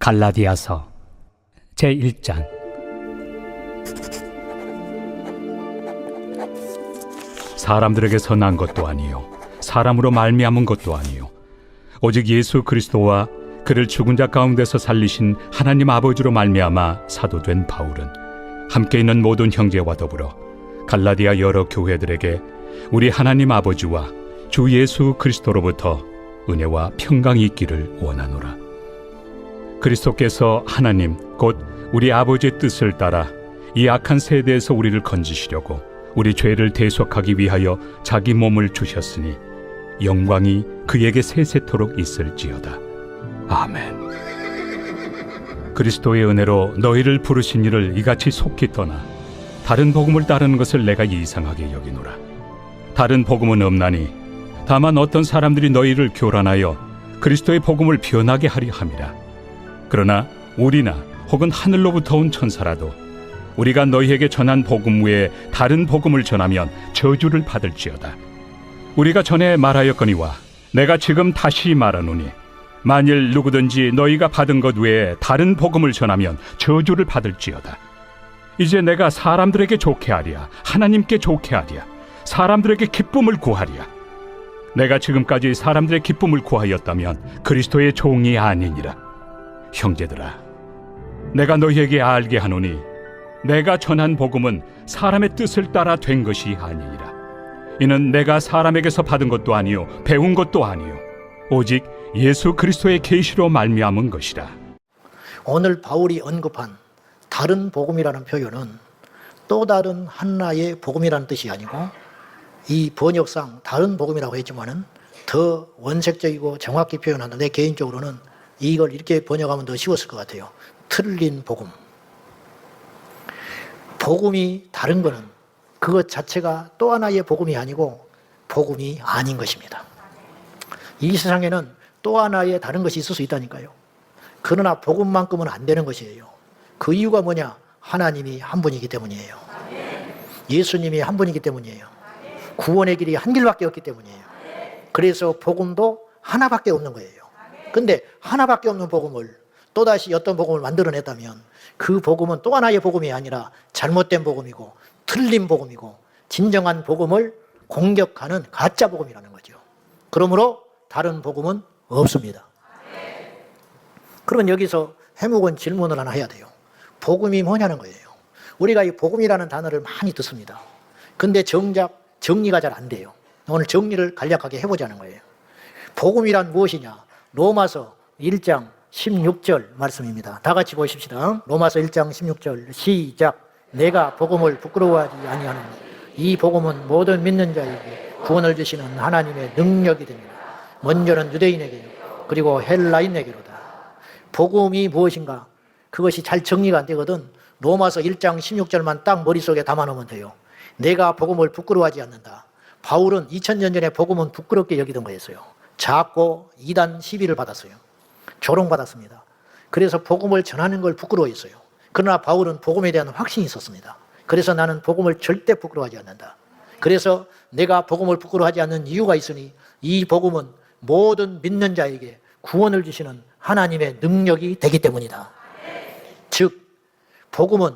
갈라디아서 제1장. 사람들에게서 난 것도 아니요 사람으로 말미암은 것도 아니요 오직 예수 그리스도와 그를 죽은 자 가운데서 살리신 하나님 아버지로 말미암아 사도된 바울은 함께 있는 모든 형제와 더불어 갈라디아 여러 교회들에게 우리 하나님 아버지와 주 예수 그리스도로부터 은혜와 평강이 있기를 원하노라. 그리스도께서 하나님 곧 우리 아버지의 뜻을 따라 이 악한 세대에서 우리를 건지시려고 우리 죄를 대속하기 위하여 자기 몸을 주셨으니 영광이 그에게 세세토록 있을지어다. 아멘. 그리스도의 은혜로 너희를 부르신 이를 이같이 속히 떠나 다른 복음을 따르는 것을 내가 이상하게 여기노라. 다른 복음은 없나니 다만 어떤 사람들이 너희를 교란하여 그리스도의 복음을 변하게 하려 함이라. 그러나 우리나 혹은 하늘로부터 온 천사라도 우리가 너희에게 전한 복음 외에 다른 복음을 전하면 저주를 받을지어다. 우리가 전에 말하였거니와 내가 지금 다시 말하노니 만일 누구든지 너희가 받은 것 외에 다른 복음을 전하면 저주를 받을지어다. 이제 내가 사람들에게 좋게 하랴 하나님께 좋게 하랴 사람들에게 기쁨을 구하랴. 내가 지금까지 사람들의 기쁨을 구하였다면 그리스도의 종이 아니니라. 형제들아, 내가 너희에게 알게 하노니 내가 전한 복음은 사람의 뜻을 따라 된 것이 아니니라. 이는 내가 사람에게서 받은 것도 아니요 배운 것도 아니요 오직 예수 그리스도의 계시로 말미암은 것이라. 오늘 바울이 언급한 다른 복음이라는 표현은 또 다른 하나의 복음이라는 뜻이 아니고 이 번역상 다른 복음이라고 했지만은 더 원색적이고 정확히 표현한다. 내 개인적으로는 이걸 이렇게 번역하면 더 쉬웠을 것 같아요. 틀린 복음. 복음이 다른 거는 그것 자체가 또 하나의 복음이 아니고 복음이 아닌 것입니다. 이 세상에는 또 하나의 다른 것이 있을 수 있다니까요. 그러나 복음만큼은 안 되는 것이에요. 그 이유가 뭐냐? 하나님이 한 분이기 때문이에요. 예수님이 한 분이기 때문이에요. 구원의 길이 한 길밖에 없기 때문이에요. 그래서 복음도 하나밖에 없는 거예요. 근데 하나밖에 없는 복음을 또다시 어떤 복음을 만들어냈다면 그 복음은 또 하나의 복음이 아니라 잘못된 복음이고 틀린 복음이고 진정한 복음을 공격하는 가짜 복음이라는 거죠. 그러므로 다른 복음은 없습니다. 그러면 여기서 해묵은 질문을 하나 해야 돼요. 복음이 뭐냐는 거예요. 우리가 이 복음이라는 단어를 많이 듣습니다. 근데 정작 정리가 잘 안 돼요. 오늘 정리를 간략하게 해보자는 거예요. 복음이란 무엇이냐? 로마서 1장 16절 말씀입니다. 다 같이 보십시다. 로마서 1장 16절 시작. 내가 복음을 부끄러워하지 아니하노니 이 복음은 모든 믿는 자에게 구원을 주시는 하나님의 능력이 됩니다. 먼저는 유대인에게 그리고 헬라인에게로다. 복음이 무엇인가? 그것이 잘 정리가 안 되거든. 로마서 1장 16절만 딱 머릿속에 담아놓으면 돼요. 내가 복음을 부끄러워하지 않는다. 바울은 2000년 전에 복음은 부끄럽게 여기던 거였어요. 작고 이단 시비를 받았어요. 조롱받았습니다. 그래서 복음을 전하는 걸 부끄러워했어요. 그러나 바울은 복음에 대한 확신이 있었습니다. 그래서 나는 복음을 절대 부끄러워하지 않는다. 그래서 내가 복음을 부끄러워하지 않는 이유가 있으니 이 복음은 모든 믿는 자에게 구원을 주시는 하나님의 능력이 되기 때문이다. 즉 복음은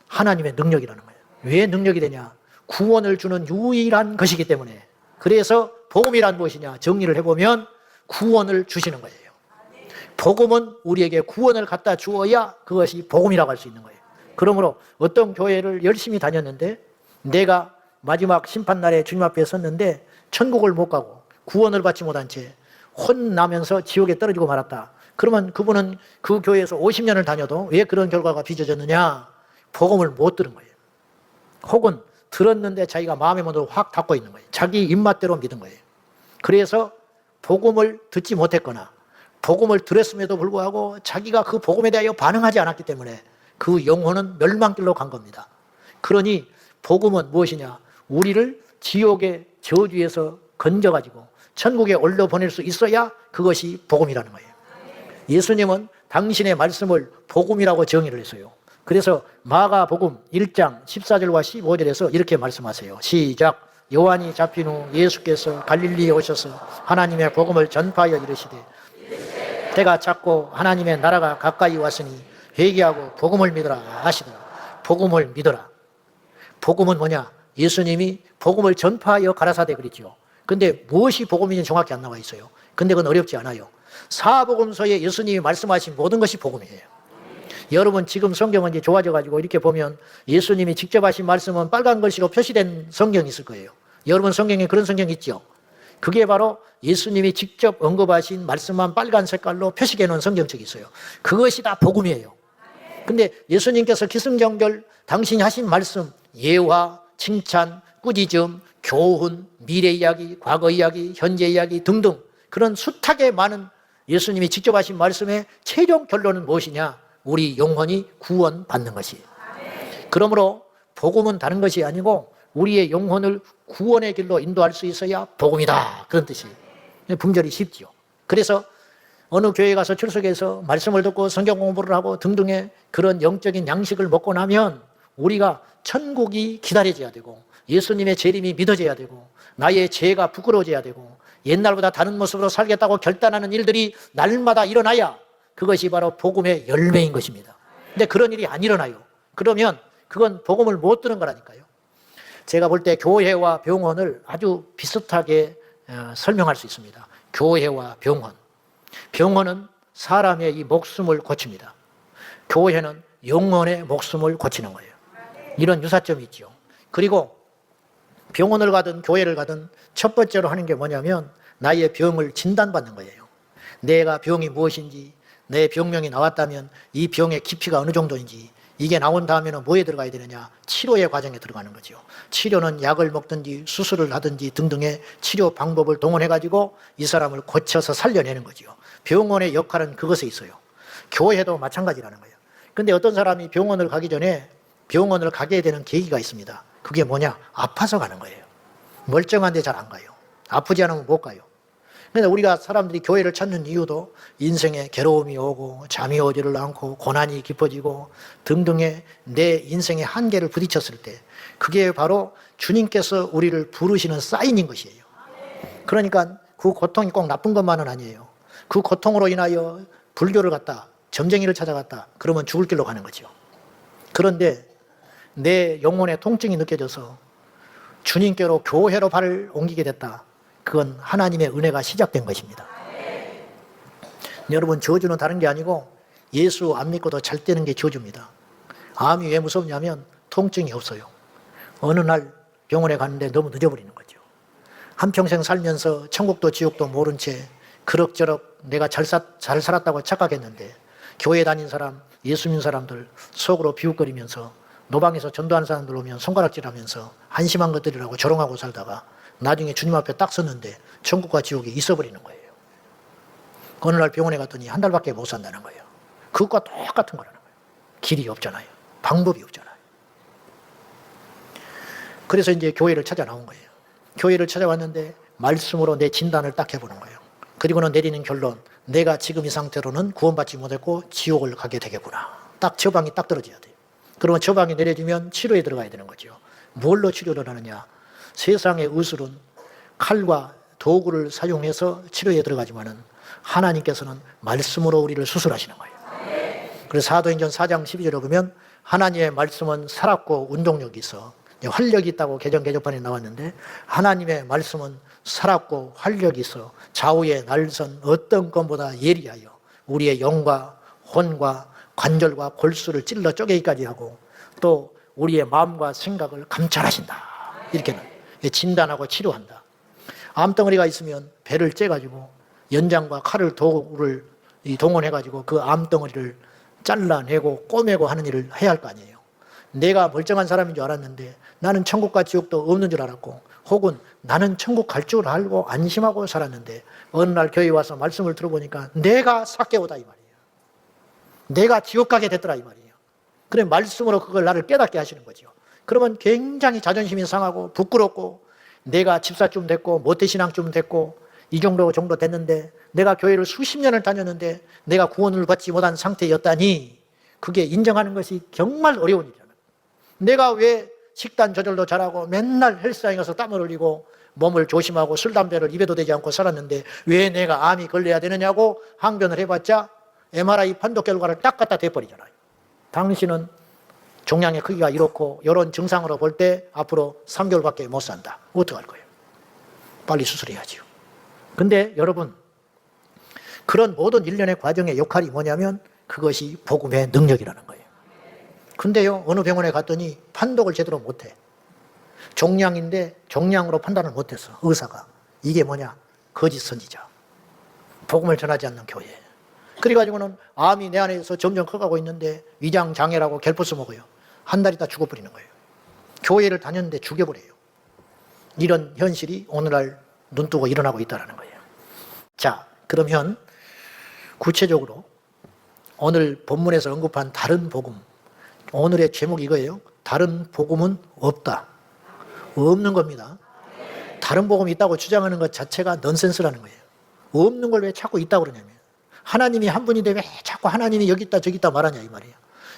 하나님의 능력이라는 거예요. 왜 능력이 되냐? 구원을 주는 유일한 것이기 때문에. 그래서 복음이란 무엇이냐? 정리를 해보면 구원을 주시는 거예요. 복음은 우리에게 구원을 갖다 주어야 그것이 복음이라고 할 수 있는 거예요. 그러므로 어떤 교회를 열심히 다녔는데 내가 마지막 심판날에 주님 앞에 섰는데 천국을 못 가고 구원을 받지 못한 채 혼나면서 지옥에 떨어지고 말았다. 그러면 그분은 그 교회에서 50년을 다녀도 왜 그런 결과가 빚어졌느냐? 복음을 못 들은 거예요. 혹은 들었는데 자기가 마음의 문으로 확 닫고 있는 거예요. 자기 입맛대로 믿은 거예요. 그래서 복음을 듣지 못했거나 복음을 들었음에도 불구하고 자기가 그 복음에 대하여 반응하지 않았기 때문에 그 영혼은 멸망길로 간 겁니다. 그러니 복음은 무엇이냐? 우리를 지옥의 저주에서 건져가지고 천국에 올려보낼 수 있어야 그것이 복음이라는 거예요. 예수님은 당신의 말씀을 복음이라고 정의를 했어요. 그래서 마가복음 1장 14절과 15절에서 이렇게 말씀하세요. 시작. 요한이 잡힌 후 예수께서 갈릴리에 오셔서 하나님의 복음을 전파하여 이르시되 때가 찼고 하나님의 나라가 가까이 왔으니 회개하고 복음을 믿어라 하시더라. 복음을 믿어라. 복음은 뭐냐? 예수님이 복음을 전파하여 가라사대 그랬죠. 근데 무엇이 복음인지 정확히 안 나와 있어요. 근데 그건 어렵지 않아요. 사복음서에 예수님이 말씀하신 모든 것이 복음이에요. 여러분 지금 성경은 이제 좋아져가지고 이렇게 보면 예수님이 직접 하신 말씀은 빨간 글씨로 표시된 성경이 있을 거예요. 여러분 성경에 그런 성경 있죠? 그게 바로 예수님이 직접 언급하신 말씀만 빨간 색깔로 표시해 놓은 성경책이 있어요. 그것이 다 복음이에요. 근데 예수님께서 기승전결 당신이 하신 말씀, 예화, 칭찬, 꾸짖음, 교훈, 미래 이야기, 과거 이야기, 현재 이야기 등등 그런 숱하게 많은 예수님이 직접 하신 말씀의 최종 결론은 무엇이냐? 우리 영혼이 구원받는 것이에요. 그러므로 복음은 다른 것이 아니고 우리의 영혼을 구원의 길로 인도할 수 있어야 복음이다. 그런 뜻이에요. 분별이 쉽죠. 그래서 어느 교회 가서 출석해서 말씀을 듣고 성경 공부를 하고 등등의 그런 영적인 양식을 먹고 나면 우리가 천국이 기다려져야 되고 예수님의 재림이 믿어져야 되고 나의 죄가 부끄러워져야 되고 옛날보다 다른 모습으로 살겠다고 결단하는 일들이 날마다 일어나야 그것이 바로 복음의 열매인 것입니다. 근데 그런 일이 안 일어나요. 그러면 그건 복음을 못 들은 거라니까요. 제가 볼 때 교회와 병원을 아주 비슷하게 설명할 수 있습니다. 교회와 병원. 병원은 사람의 이 목숨을 고칩니다. 교회는 영혼의 목숨을 고치는 거예요. 이런 유사점이 있죠. 그리고 병원을 가든 교회를 가든 첫 번째로 하는 게 뭐냐면 나의 병을 진단받는 거예요. 내가 병이 무엇인지, 내 병명이 나왔다면 이 병의 깊이가 어느 정도인지, 이게 나온 다음에는 뭐에 들어가야 되느냐? 치료의 과정에 들어가는 거죠. 치료는 약을 먹든지 수술을 하든지 등등의 치료 방법을 동원해가지고 이 사람을 고쳐서 살려내는 거죠. 병원의 역할은 그것에 있어요. 교회도 마찬가지라는 거예요. 근데 어떤 사람이 병원을 가기 전에 병원을 가게 되는 계기가 있습니다. 그게 뭐냐? 아파서 가는 거예요. 멀쩡한데 잘 안 가요. 아프지 않으면 못 가요. 그래서 우리가 사람들이 교회를 찾는 이유도 인생에 괴로움이 오고 잠이 오지를 않고 고난이 깊어지고 등등의 내 인생의 한계를 부딪혔을 때 그게 바로 주님께서 우리를 부르시는 사인인 것이에요. 그러니까 그 고통이 꼭 나쁜 것만은 아니에요. 그 고통으로 인하여 불교를 갔다, 점쟁이를 찾아갔다, 그러면 죽을 길로 가는 거죠. 그런데 내 영혼의 통증이 느껴져서 주님께로 교회로 발을 옮기게 됐다. 그건 하나님의 은혜가 시작된 것입니다. 여러분 저주는 다른 게 아니고 예수 안 믿고도 잘 되는 게 저주입니다. 암이 왜 무섭냐면 통증이 없어요. 어느 날 병원에 갔는데 너무 늦어버리는 거죠. 한평생 살면서 천국도 지옥도 모른 채 그럭저럭 내가 잘 살았다고 착각했는데 교회 다닌 사람, 예수 믿는 사람들 속으로 비웃거리면서 노방에서 전도하는 사람들 오면 손가락질하면서 한심한 것들이라고 조롱하고 살다가 나중에 주님 앞에 딱 섰는데 천국과 지옥이 있어버리는 거예요. 어느 날 병원에 갔더니 한 달밖에 못 산다는 거예요. 그것과 똑같은 거라는 거예요. 길이 없잖아요. 방법이 없잖아요. 그래서 이제 교회를 찾아 나온 거예요. 교회를 찾아왔는데 말씀으로 내 진단을 딱 해보는 거예요. 그리고는 내리는 결론, 내가 지금 이 상태로는 구원받지 못했고 지옥을 가게 되겠구나. 딱 처방이 딱 떨어져야 돼요. 그러면 처방이 내려지면 치료에 들어가야 되는 거죠. 뭘로 치료를 하느냐? 세상의 의술은 칼과 도구를 사용해서 치료에 들어가지만은 하나님께서는 말씀으로 우리를 수술하시는 거예요. 그래서 사도행전 4장 12절에 보면 하나님의 말씀은 살았고 운동력이 있어. 활력이 있다고 개정개정판에 나왔는데 하나님의 말씀은 살았고 활력이 있어 좌우의 날선 어떤 것보다 예리하여 우리의 영과 혼과 관절과 골수를 찔러 쪼개기까지 하고 또 우리의 마음과 생각을 감찰하신다. 이렇게는 진단하고 치료한다. 암덩어리가 있으면 배를 째가지고 연장과 칼을 도구를 동원해가지고 그 암덩어리를 잘라내고 꼬매고 하는 일을 해야 할 거 아니에요. 내가 멀쩡한 사람인 줄 알았는데 나는 천국과 지옥도 없는 줄 알았고 혹은 나는 천국 갈 줄 알고 안심하고 살았는데 어느 날 교회에 와서 말씀을 들어보니까 내가 삭개오다 이 말이에요. 내가 지옥 가게 됐더라 이 말이에요. 그래 말씀으로 그걸 나를 깨닫게 하시는 거죠. 그러면 굉장히 자존심이 상하고 부끄럽고 내가 집사 좀 됐고 모태신앙 좀 됐고 이 정도 됐는데 내가 교회를 수십 년을 다녔는데 내가 구원을 받지 못한 상태였다니 그게 인정하는 것이 정말 어려운 일이잖아요. 내가 왜 식단 조절도 잘하고 맨날 헬스장에 가서 땀을 흘리고 몸을 조심하고 술, 담배를 입에도 대지 않고 살았는데 왜 내가 암이 걸려야 되느냐고 항변을 해봤자 MRI 판독 결과를 딱 갖다 대버리잖아요. 당신은 종양의 크기가 이렇고 이런 증상으로 볼 때 앞으로 3개월밖에 못 산다. 어떡할 거예요? 빨리 수술해야지요. 근데 여러분, 그런 모든 일련의 과정의 역할이 뭐냐면 그것이 복음의 능력이라는 거예요. 근데요, 어느 병원에 갔더니 판독을 제대로 못해. 종양인데 종양으로 판단을 못했어, 의사가. 이게 뭐냐? 거짓 선지자. 복음을 전하지 않는 교회. 그래가지고는 암이 내 안에서 점점 커가고 있는데 위장장애라고 갤포스 먹어요. 한 달 있다 죽어버리는 거예요. 교회를 다녔는데 죽여버려요. 이런 현실이 오늘날 눈뜨고 일어나고 있다는 거예요. 자, 그러면 구체적으로 오늘 본문에서 언급한 다른 복음, 오늘의 제목이 이거예요. 다른 복음은 없다. 없는 겁니다. 다른 복음이 있다고 주장하는 것 자체가 넌센스라는 거예요. 없는 걸 왜 자꾸 있다고 그러냐면, 하나님이 한 분인데 왜 자꾸 하나님이 여기 있다 저기 있다 말하냐 이 말이에요.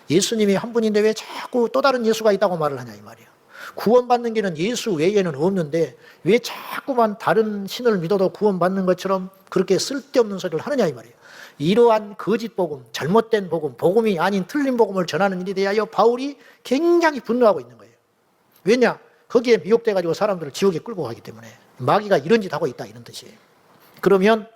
예수님이 한 분인데 왜 자꾸 또 다른 예수가 있다고 말을 하냐 이 말이에요. 구원받는 길은 예수 외에는 없는데 왜 자꾸만 다른 신을 믿어도 구원받는 것처럼 그렇게 쓸데없는 소리를 하느냐 이 말이에요. 이러한 거짓 복음, 잘못된 복음, 복음이 아닌 틀린 복음을 전하는 일에 대하여 바울이 굉장히 분노하고 있는 거예요. 왜냐? 거기에 미혹돼가지고 사람들을 지옥에 끌고 가기 때문에 마귀가 이런 짓 하고 있다 이런 뜻이에요. 그러면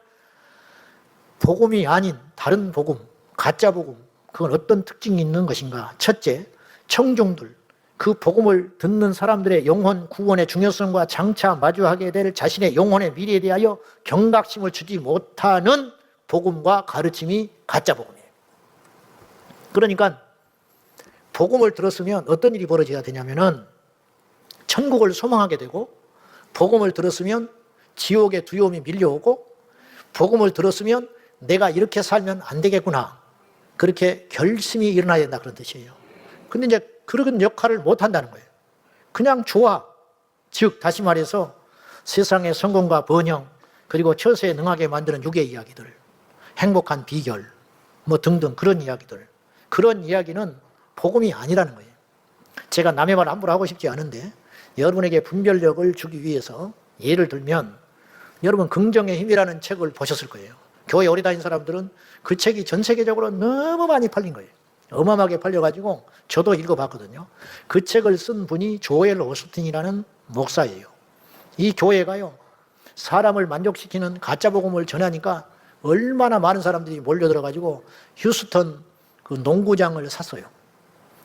복음이 아닌 다른 복음, 가짜 복음, 그건 어떤 특징이 있는 것인가? 첫째, 청중들, 그 복음을 듣는 사람들의 영혼 구원의 중요성과 장차 마주하게 될 자신의 영혼의 미래에 대하여 경각심을 주지 못하는 복음과 가르침이 가짜 복음이에요. 그러니까 복음을 들었으면 어떤 일이 벌어져야 되냐면은 천국을 소망하게 되고, 복음을 들었으면 지옥의 두려움이 밀려오고, 복음을 들었으면 내가 이렇게 살면 안 되겠구나, 그렇게 결심이 일어나야 된다 그런 뜻이에요. 근데 이제 그런 역할을 못 한다는 거예요. 그냥 좋아. 즉 다시 말해서 세상의 성공과 번영, 그리고 처세에 능하게 만드는 육의 이야기들, 행복한 비결 뭐 등등 그런 이야기들, 그런 이야기는 복음이 아니라는 거예요. 제가 남의 말 함부로 하고 싶지 않은데 여러분에게 분별력을 주기 위해서 예를 들면, 여러분 긍정의 힘이라는 책을 보셨을 거예요. 교회 오래 다닌 사람들은 그 책이 전 세계적으로 너무 많이 팔린 거예요. 어마어마하게 팔려가지고 저도 읽어봤거든요. 그 책을 쓴 분이 조엘 오스틴이라는 목사예요. 이 교회가요, 사람을 만족시키는 가짜 복음을 전하니까 얼마나 많은 사람들이 몰려들어가지고 휴스턴 그 농구장을 샀어요.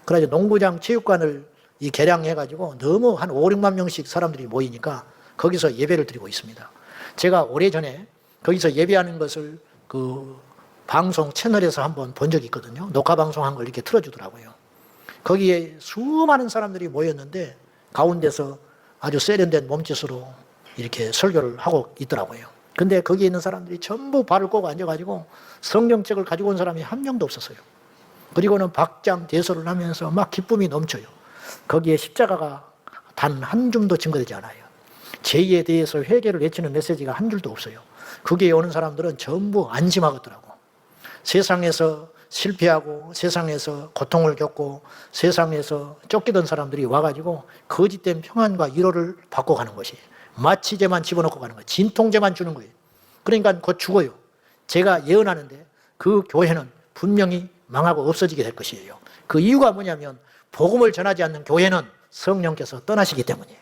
그래서 농구장 체육관을 개량해가지고 너무 한 5, 6만 명씩 사람들이 모이니까 거기서 예배를 드리고 있습니다. 제가 오래전에 거기서 예배하는 것을 그 방송 채널에서 한번 본 적이 있거든요. 녹화 방송한 걸 이렇게 틀어주더라고요. 거기에 수많은 사람들이 모였는데 가운데서 아주 세련된 몸짓으로 이렇게 설교를 하고 있더라고요. 근데 거기에 있는 사람들이 전부 발을 꼬고 앉아가지고 성경책을 가지고 온 사람이 한 명도 없었어요. 그리고는 박장대소를 하면서 막 기쁨이 넘쳐요. 거기에 십자가가 단 한 줌도 증거되지 않아요. 죄에 대해서 회개를 외치는 메시지가 한 줄도 없어요. 거기에 오는 사람들은 전부 안심하겠더라고. 세상에서 실패하고 세상에서 고통을 겪고 세상에서 쫓기던 사람들이 와가지고 거짓된 평안과 위로를 받고 가는 것이에요. 마취제만 집어넣고 가는 거예요. 진통제만 주는 거예요. 그러니까 곧 죽어요. 제가 예언하는데 그 교회는 분명히 망하고 없어지게 될 것이에요. 그 이유가 뭐냐면 복음을 전하지 않는 교회는 성령께서 떠나시기 때문이에요.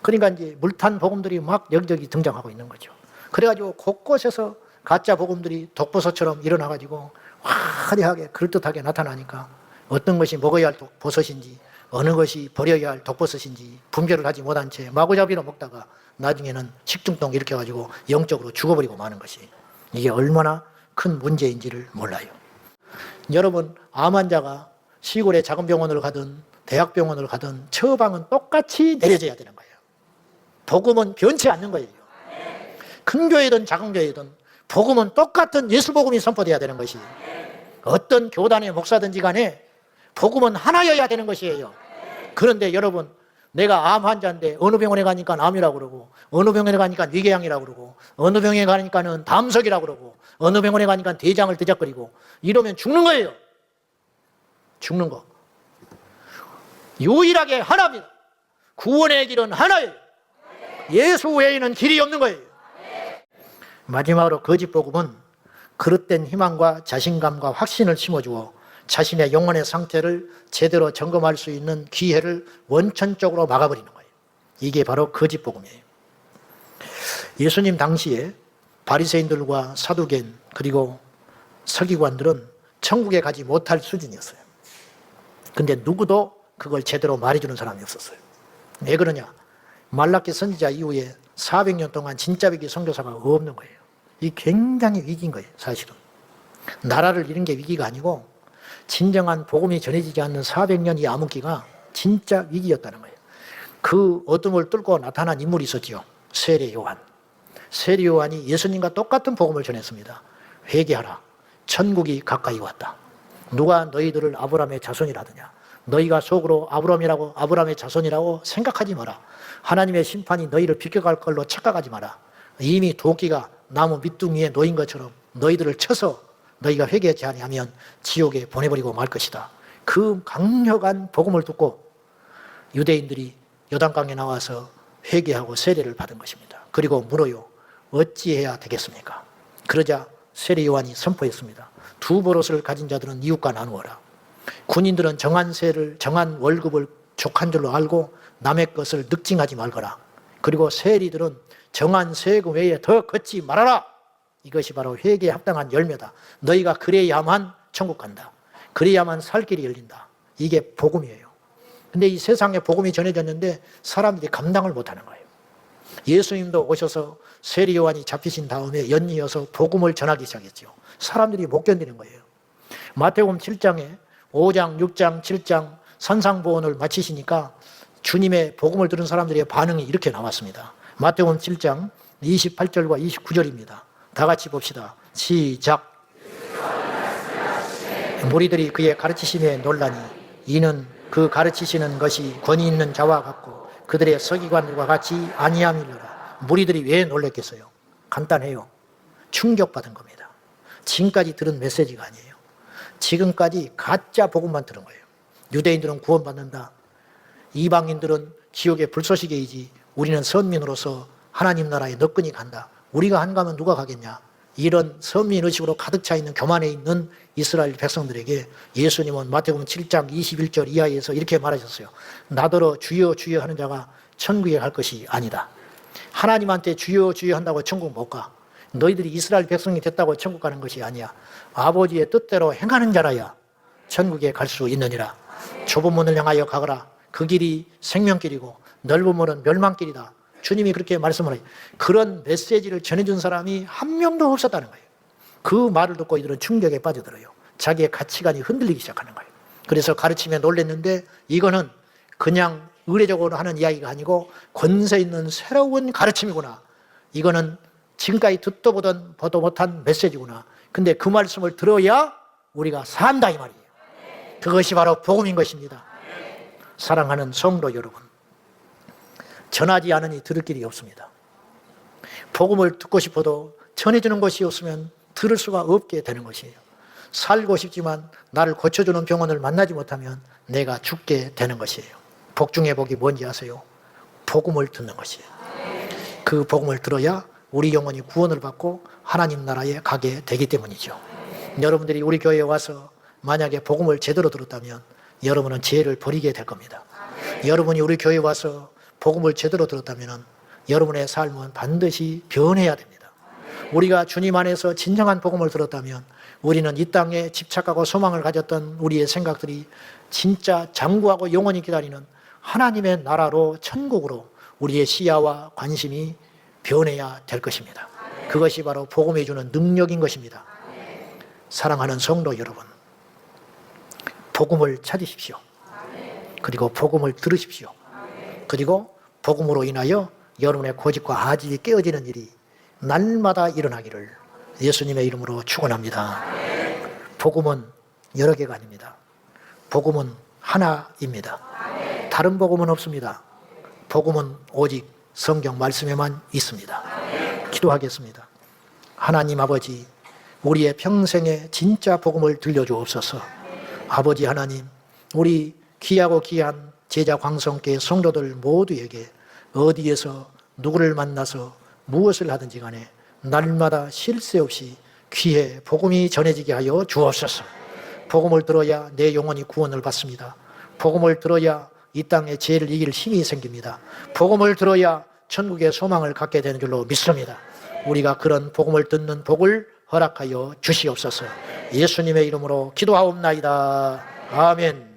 그러니까 이제 물탄 복음들이 막 여기저기 등장하고 있는 거죠. 그래가지고 곳곳에서 가짜 복음들이 독버섯처럼 일어나가지고 화려하게 그럴듯하게 나타나니까 어떤 것이 먹어야 할 버섯인지 어느 것이 버려야 할 독버섯인지 분별을 하지 못한 채 마구잡이로 먹다가 나중에는 식중독 일으켜가지고 영적으로 죽어버리고 마는 것이, 이게 얼마나 큰 문제인지를 몰라요. 여러분, 암 환자가 시골의 작은 병원을 가든 대학병원을 가든 처방은 똑같이 내려져야 되는 거예요. 복음은 변치 않는 거예요. 큰 교회든 작은 교회든 복음은 똑같은 예수 복음이 선포돼야 되는 것이에요. 어떤 교단의 목사든지 간에 복음은 하나여야 되는 것이에요. 그런데 여러분, 내가 암 환자인데 어느 병원에 가니까 암이라고 그러고 어느 병원에 가니까 위궤양이라고 그러고 어느 병원에 가니까는 담석이라고 그러고 어느 병원에 가니까 대장을 뒤적거리고 이러면 죽는 거예요. 죽는 거. 유일하게 하나입니다. 구원의 길은 하나예요. 예수 외에는 길이 없는 거예요. 마지막으로 거짓 복음은 그릇된 희망과 자신감과 확신을 심어주어 자신의 영혼의 상태를 제대로 점검할 수 있는 기회를 원천적으로 막아버리는 거예요. 이게 바로 거짓 복음이에요. 예수님 당시에 바리새인들과 사두개인 그리고 서기관들은 천국에 가지 못할 수준이었어요. 근데 누구도 그걸 제대로 말해주는 사람이 없었어요. 왜 그러냐? 말라기 선지자 이후에 400년 동안 진짜 위기 선교사가 없는 거예요. 이 굉장히 위기인 거예요, 사실은. 나라를 잃은 게 위기가 아니고 진정한 복음이 전해지지 않는 400년 이 암흑기가 진짜 위기였다는 거예요. 그 어둠을 뚫고 나타난 인물이 있었죠. 세례 요한. 세례 요한이 예수님과 똑같은 복음을 전했습니다. 회개하라. 천국이 가까이 왔다. 누가 너희들을 아브라함의 자손이라더냐. 너희가 속으로 아브라함의 자손이라고 생각하지 마라. 하나님의 심판이 너희를 비껴갈 걸로 착각하지 마라. 이미 도끼가 나무 밑둥이에 놓인 것처럼 너희들을 쳐서 너희가 회개하지 아니하면 지옥에 보내버리고 말 것이다. 그 강력한 복음을 듣고 유대인들이 요단강에 나와서 회개하고 세례를 받은 것입니다. 그리고 물어요. 어찌해야 되겠습니까? 그러자 세례 요한이 선포했습니다. 두 버릇을 가진 자들은 이웃과 나누어라. 군인들은 정한 월급을 족한 줄로 알고 남의 것을 늑징하지 말거라. 그리고 세리들은 정한 세금 외에 더 걷지 말아라. 이것이 바로 회개에 합당한 열매다. 너희가 그래야만 천국 간다. 그래야만 살 길이 열린다. 이게 복음이에요. 근데 이 세상에 복음이 전해졌는데 사람들이 감당을 못하는 거예요. 예수님도 오셔서 세례 요한이 잡히신 다음에 연이어서 복음을 전하기 시작했죠. 사람들이 못 견디는 거예요. 마태복음 7장에 5장, 6장, 7장 산상보훈을 마치시니까 주님의 복음을 들은 사람들의 반응이 이렇게 나왔습니다. 마태복음 7장 28절과 29절입니다. 다 같이 봅시다. 시작. 무리들이 그의 가르치심에 놀라니 이는 그 가르치시는 것이 권위 있는 자와 같고 그들의 서기관들과 같이 아니함이니라. 무리들이 왜 놀랬겠어요? 간단해요. 충격받은 겁니다. 지금까지 들은 메시지가 아니에요. 지금까지 가짜 복음만 들은 거예요. 유대인들은 구원받는다. 이방인들은 지옥의 불쏘시개이지 우리는 선민으로서 하나님 나라에 너끈히 간다. 우리가 안 가면 누가 가겠냐. 이런 선민의식으로 가득 차 있는 교만에 있는 이스라엘 백성들에게 예수님은 마태복음 7장 21절 이하에서 이렇게 말하셨어요. 나더러 주여 주여 하는 자가 천국에 갈 것이 아니다. 하나님한테 주여 주여 한다고 천국 못 가. 너희들이 이스라엘 백성이 됐다고 천국 가는 것이 아니야. 아버지의 뜻대로 행하는 자라야 천국에 갈 수 있느니라. 좁은 문을 향하여 가거라. 그 길이 생명길이고 넓은 문은 멸망길이다. 주님이 그렇게 말씀을 해요. 그런 메시지를 전해준 사람이 한 명도 없었다는 거예요. 그 말을 듣고 이들은 충격에 빠져들어요. 자기의 가치관이 흔들리기 시작하는 거예요. 그래서 가르침에 놀랐는데 이거는 그냥 의례적으로 하는 이야기가 아니고 권세 있는 새로운 가르침이구나. 이거는 지금까지 듣도 보도 못한 메시지구나. 근데 그 말씀을 들어야 우리가 산다 이 말이에요. 그것이 바로 복음인 것입니다. 사랑하는 성도 여러분, 전하지 않으니 들을 길이 없습니다. 복음을 듣고 싶어도 전해주는 것이 없으면 들을 수가 없게 되는 것이에요. 살고 싶지만 나를 고쳐주는 병원을 만나지 못하면 내가 죽게 되는 것이에요. 복 중의 복이 뭔지 아세요? 복음을 듣는 것이에요. 그 복음을 들어야 우리 영혼이 구원을 받고 하나님 나라에 가게 되기 때문이죠. 여러분들이 우리 교회에 와서 만약에 복음을 제대로 들었다면 여러분은 죄를 버리게 될 겁니다. 여러분이 우리 교회에 와서 복음을 제대로 들었다면 여러분의 삶은 반드시 변해야 됩니다. 우리가 주님 안에서 진정한 복음을 들었다면 우리는 이 땅에 집착하고 소망을 가졌던 우리의 생각들이 진짜 장구하고 영원히 기다리는 하나님의 나라로 천국으로 우리의 시야와 관심이 변해야 될 것입니다. 그것이 바로 복음이 주는 능력인 것입니다. 사랑하는 성도 여러분, 복음을 찾으십시오. 그리고 복음을 들으십시오. 그리고 복음으로 인하여 여러분의 고집과 아집이 깨어지는 일이 날마다 일어나기를 예수님의 이름으로 축원합니다. 복음은 여러 개가 아닙니다. 복음은 하나입니다. 다른 복음은 없습니다. 복음은 오직 성경 말씀에만 있습니다. 기도하겠습니다. 하나님 아버지, 우리의 평생에 진짜 복음을 들려주옵소서. 아버지 하나님, 우리 귀하고 귀한 제자 광성교회 성도들 모두에게 어디에서 누구를 만나서 무엇을 하든지 간에 날마다 쉴 새 없이 귀에 복음이 전해지게 하여 주옵소서. 복음을 들어야 내 영혼이 구원을 받습니다. 복음을 들어야 이 땅에 죄를 이길 힘이 생깁니다. 복음을 들어야 천국의 소망을 갖게 되는 줄로 믿습니다. 우리가 그런 복음을 듣는 복을 허락하여 주시옵소서. 예수님의 이름으로 기도하옵나이다. 아멘.